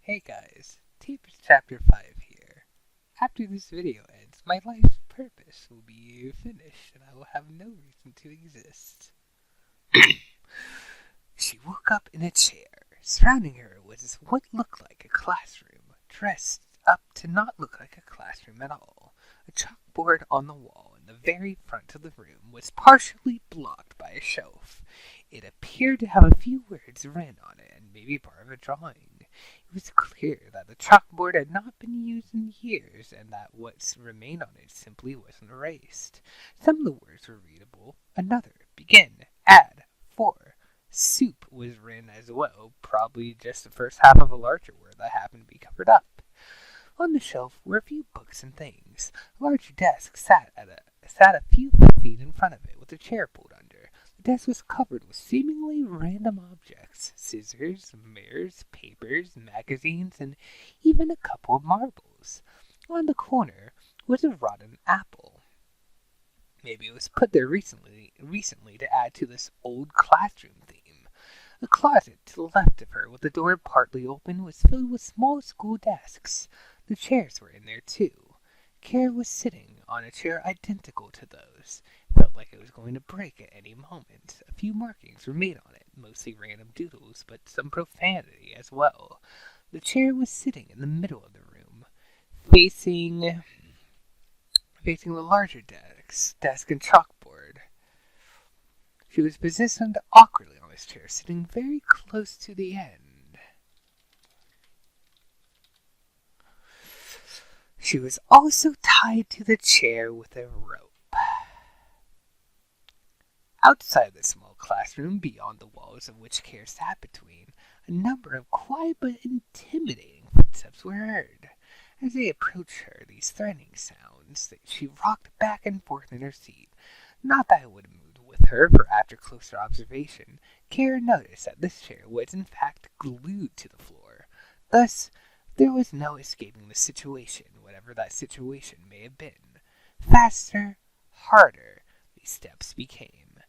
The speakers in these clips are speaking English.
Hey guys, Tapers Chapter 5 here. After this video ends, my life's purpose will be finished and I will have no reason to exist. She woke up in a chair. Surrounding her was what looked like a classroom, dressed up to not look like a classroom at all. A chalkboard on the wall in the very front of the room was partially blocked by a shelf. It appeared to have a few words written on it and maybe part of a drawing. It was clear that the chalkboard had not been used in years and that what remained on it simply wasn't erased. Some of the words were readable. Another, begin, add, for. Soup was written as well, probably just the first half of a larger word that happened to be covered up. On the shelf were a few books and things. A large desk sat a few feet in front of it with a chair pulled under. The desk was covered with seemingly random objects: scissors, mirrors, papers, magazines, and even a couple of marbles. On the corner was a rotten apple. Maybe it was put there recently to add to this old classroom theme. The closet to the left of her, with the door partly open, was filled with small school desks. The chairs were in there too. Kara was sitting on a chair identical to those. It felt like it was going to break at any moment. A few markings were made on it, mostly random doodles, but some profanity as well. The chair was sitting in the middle of the room, facing the larger desk and chalkboard. She was positioned awkwardly on this chair, sitting very close to the end. She was also tied to the chair with a rope. Outside the small classroom, beyond the walls of which Kara sat between, a number of quiet but intimidating footsteps were heard. As they approached her, these threatening sounds, she rocked back and forth in her seat. Not that it would have moved with her, for after closer observation, Kara noticed that this chair was in fact glued to the floor. Thus, there was no escaping the situation, whatever that situation may have been. Faster, harder, these steps became.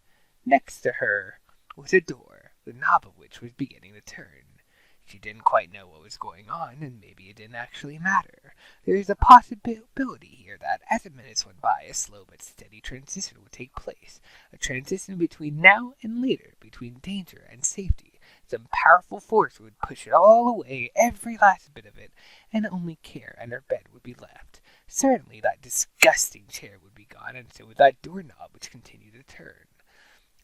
Next to her was a door, the knob of which was beginning to turn. She didn't quite know what was going on, and maybe it didn't actually matter. There is a possibility here that as the minutes went by, a slow but steady transition would take place. A transition between now and later, between danger and safety. Some powerful force would push it all away, every last bit of it, and only Kara and her bed would be left. Certainly that disgusting chair would be gone, and so would that doorknob which continued to turn.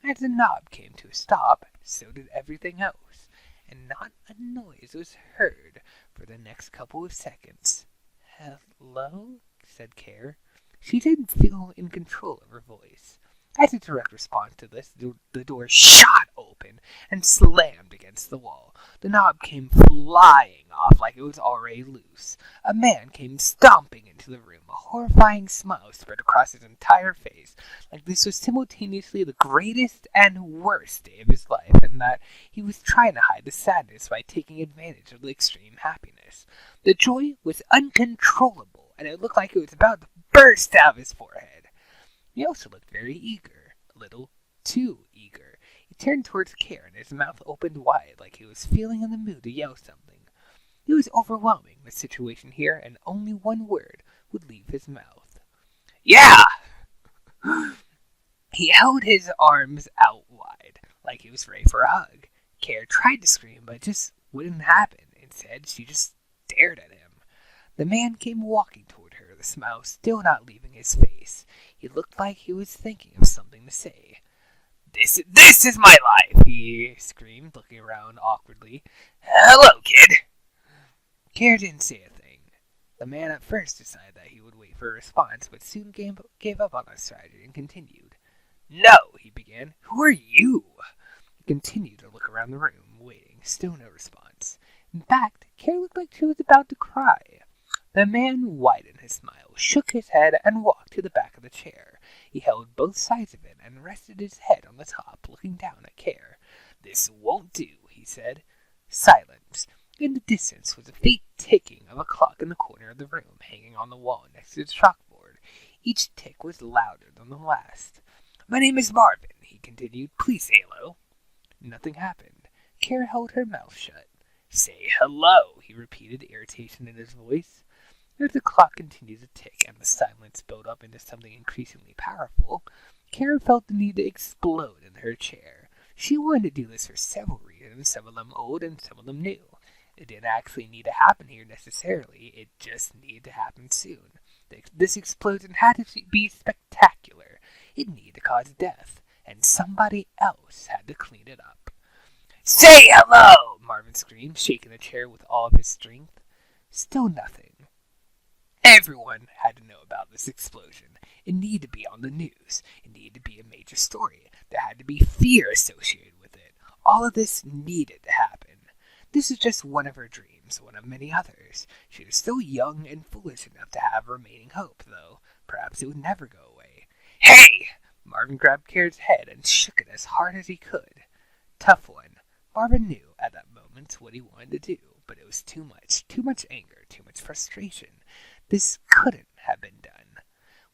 As the knob came to a stop, so did everything else, and not a noise was heard for the next couple of seconds. "Hello?" said Kara. She didn't feel in control of her voice. As a direct response to this, the door shot open and slammed against the wall. The knob came flying off like it was already loose. A man came stomping into the room. A horrifying smile spread across his entire face, like this was simultaneously the greatest and worst day of his life, and that he was trying to hide the sadness by taking advantage of the extreme happiness. The joy was uncontrollable, and it looked like it was about to burst out of his forehead. He also looked very eager, a little too eager. He turned towards Kara, and his mouth opened wide like he was feeling in the mood to yell something. It was overwhelming, the situation here, and only one word would leave his mouth. "Yeah!" He held his arms out wide, like he was ready for a hug. Kara tried to scream, but it just wouldn't happen. Instead, she just stared at him. The man came walking toward her, the smile still not leaving his face. He looked like he was thinking of something to say. This is my life!" he screamed, looking around awkwardly. "Hello, kid!" Kara didn't say a thing. The man at first decided that he would wait for a response, but soon gave up on that strategy and continued. "No," he began. "Who are you?" He continued to look around the room, waiting. Still no response. In fact, Kara looked like she was about to cry. The man widened his smile, shook his head, and walked to the back of the chair. He held both sides of it and rested his head on the top, looking down at Kara. "This won't do," he said. Silence. In the distance was a faint ticking of a clock in the corner of the room, hanging on the wall next to the chalkboard. Each tick was louder than the last. "My name is Marvin," he continued. "Please say hello." Nothing happened. Kara held her mouth shut. Say hello, he repeated, irritation in his voice. As the clock continued to tick and the silence built up into something increasingly powerful, Kara felt the need to explode in her chair. She wanted to do this for several reasons, some of them old and some of them new. It didn't actually need to happen here necessarily, it just needed to happen soon. This explosion had to be spectacular. It needed to cause death, and somebody else had to clean it up. Say hello! Marvin screamed, shaking the chair with all of his strength. Still nothing. Everyone had to know about this explosion. It needed to be on the news. It needed to be a major story. There had to be fear associated with it. All of this needed to happen. This was just one of her dreams, one of many others. She was still young and foolish enough to have remaining hope, though. Perhaps it would never go away. Hey! Marvin grabbed Kara's head and shook it as hard as he could. Tough one. Marvin knew at that moment what he wanted to do, but it was too much anger, too much frustration. This couldn't have been done.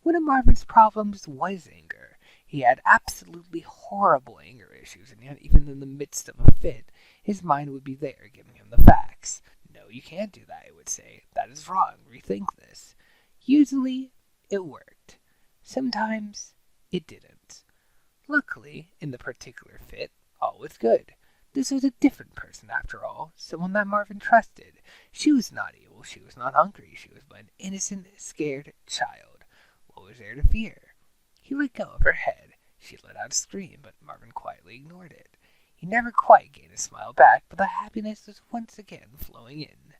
One of Marvin's problems was anger. He had absolutely horrible anger issues, and yet even in the midst of a fit, his mind would be there giving him the facts. No, you can't do that, it would say. That is wrong. Rethink this. Usually, it worked. Sometimes, it didn't. Luckily, in the particular fit, all was good. This was a different person, after all, someone that Marvin trusted. She was not evil, she was not hungry, she was but an innocent, scared child. What was there to fear? He let go of her head. She let out a scream, but Marvin quietly ignored it. He never quite gained a smile back, but the happiness was once again flowing in.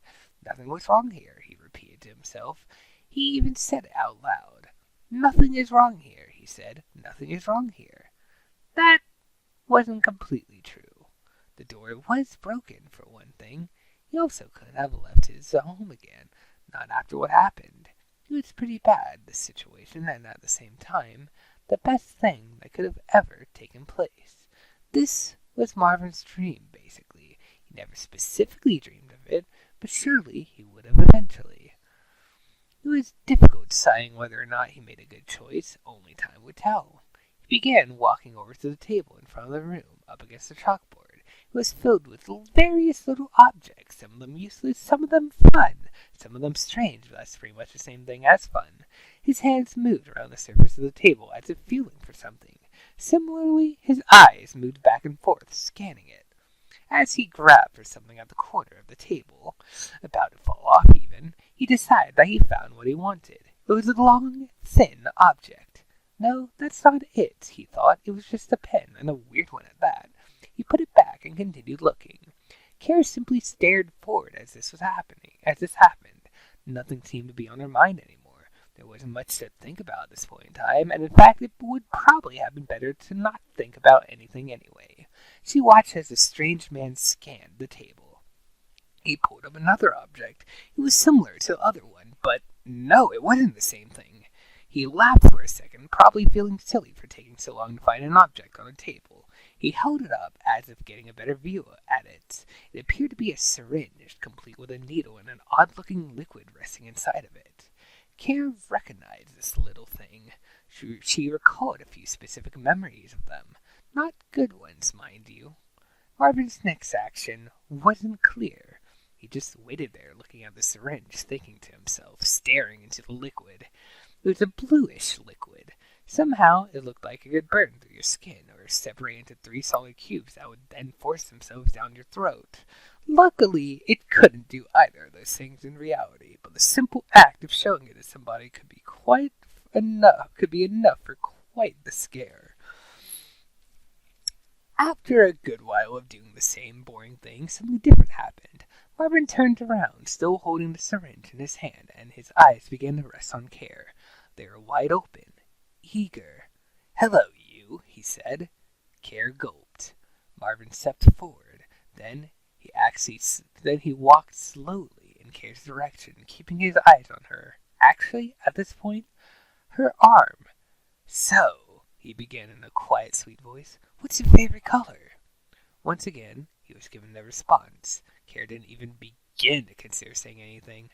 Nothing was wrong here, he repeated to himself. He even said it out loud. Nothing is wrong here, he said. Nothing is wrong here. That wasn't completely true. The door was broken, for one thing. He also couldn't have left his home again, not after what happened. It was pretty bad, this situation, and at the same time, the best thing that could have ever taken place. This was Marvin's dream, basically. He never specifically dreamed of it, but surely he would have eventually. It was difficult deciding whether or not he made a good choice. Only time would tell. He began walking over to the table in front of the room, up against the chalkboard. It was filled with various little objects, some of them useless, some of them fun, some of them strange, but that's pretty much the same thing as fun. His hands moved around the surface of the table as if feeling for something. Similarly, his eyes moved back and forth, scanning it. As he grabbed for something at the corner of the table, about to fall off even, he decided that he found what he wanted. It was a long, thin object. No, that's not it, he thought. It was just a pen, and a weird one at that. He put it back and continued looking. Kara simply stared forward as this happened. Nothing seemed to be on her mind anymore. There wasn't much to think about at this point in time, and in fact it would probably have been better to not think about anything anyway. She watched as the strange man scanned the table. He pulled up another object. It was similar to the other one, but no, it wasn't the same thing. He laughed for a second, probably feeling silly for taking so long to find an object on a table. He held it up as if getting a better view at it. It appeared to be a syringe, complete with a needle and an odd-looking liquid resting inside of it. Kara recognized this little thing. She recalled a few specific memories of them. Not good ones, mind you. Marvin's next action wasn't clear. He just waited there, looking at the syringe, thinking to himself, staring into the liquid. It was a bluish liquid. Somehow, it looked like it could burn through your skin or separate into 3 solid cubes that would then force themselves down your throat. Luckily, it couldn't do either of those things in reality, but the simple act of showing it to somebody could be enough for quite the scare. After a good while of doing the same boring thing, something different happened. Marvin turned around, still holding the syringe in his hand, and his eyes began to rest on Kara. They were wide open, eager. "Hello, you," he said. Kara gulped. Marvin stepped forward. Then he walked slowly in Kara's direction, keeping his eyes on her. Actually, at this point, her arm. "So," he began in a quiet, sweet voice, "what's your favorite color?" Once again, he was given no response. Kara didn't even begin to consider saying anything.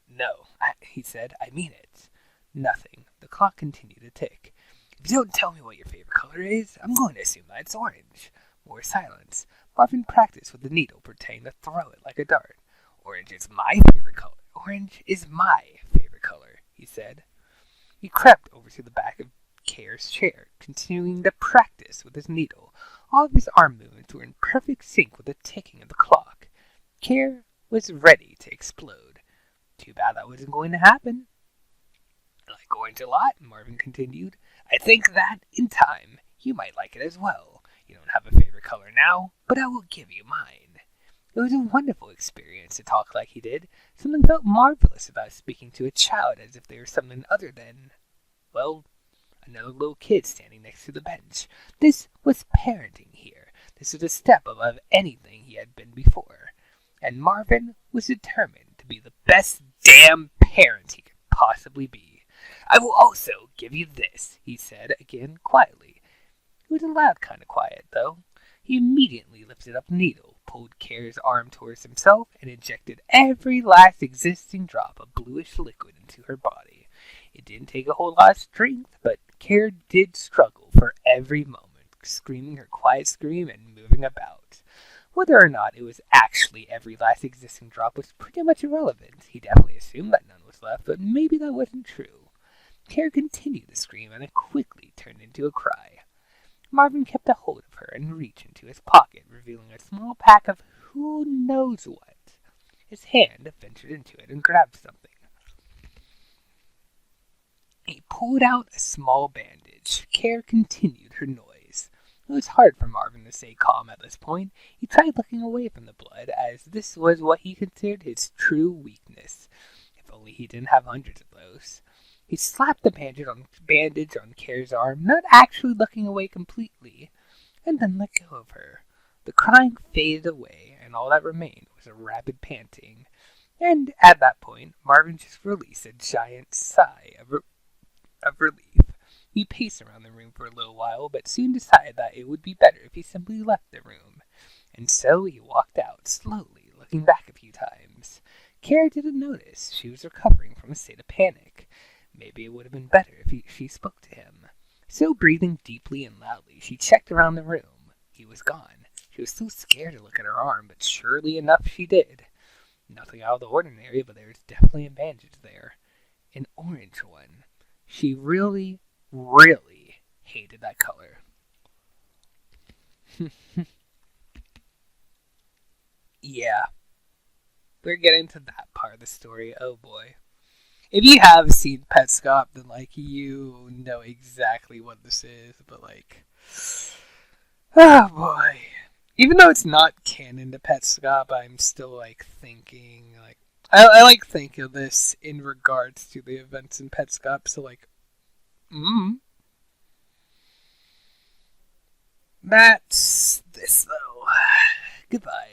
"No," he said, "I mean it." Nothing. The clock continued to tick. "If you don't tell me what your favorite color is, I'm going to assume that it's orange." More silence. Marvin practiced with the needle, pretending to throw it like a dart. Orange is my favorite color. Orange is my favorite color, he said. He crept over to the back of Care's chair, continuing to practice with his needle. All of his arm movements were in perfect sync with the ticking of the clock. Care was ready to explode. Too bad that wasn't going to happen. I like orange a lot, Marvin continued. I think that, in time, you might like it as well. You don't have a favorite color now, but I will give you mine. It was a wonderful experience to talk like he did. Something felt marvelous about speaking to a child as if they were something other than, well, another little kid standing next to the bench. This was parenting here. This was a step above anything he had been before. And Marvin was determined to be the best damn parent he could possibly be. I will also give you this, he said again quietly. It was a loud kind of quiet, though. He immediately lifted up the needle, pulled Care's arm towards himself, and injected every last existing drop of bluish liquid into her body. It didn't take a whole lot of strength, but Care did struggle for every moment, screaming her quiet scream and moving about. Whether or not it was actually every last existing drop was pretty much irrelevant. He definitely assumed that none was left, but maybe that wasn't true. Care continued to scream, and it quickly turned into a cry. Marvin kept a hold of her and reached into his pocket, revealing a small pack of who knows what. His hand ventured into it and grabbed something. He pulled out a small bandage. Care continued her noise. It was hard for Marvin to stay calm at this point. He tried looking away from the blood, as this was what he considered his true weakness. If only he didn't have hundreds of those. He slapped the bandage on Care's arm, not actually looking away completely, and then let go of her. The crying faded away, and all that remained was a rapid panting. And at that point, Marvin just released a giant sigh of relief. He paced around the room for a little while, but soon decided that it would be better if he simply left the room. And so he walked out, slowly, looking back a few times. Care didn't notice. She was recovering from a state of panic. Maybe it would have been better if she spoke to him. So breathing deeply and loudly, she checked around the room. He was gone. She was so scared to look at her arm, but surely enough she did. Nothing out of the ordinary, but there was definitely a bandage there. An orange one. She really, really hated that color. Yeah. We're getting to that part of the story. Oh boy. If you have seen Petscop, then you know exactly what this is. But oh boy. Even though it's not canon to Petscop, I'm still thinking I think of this in regards to the events in Petscop. So that's this though. Goodbye.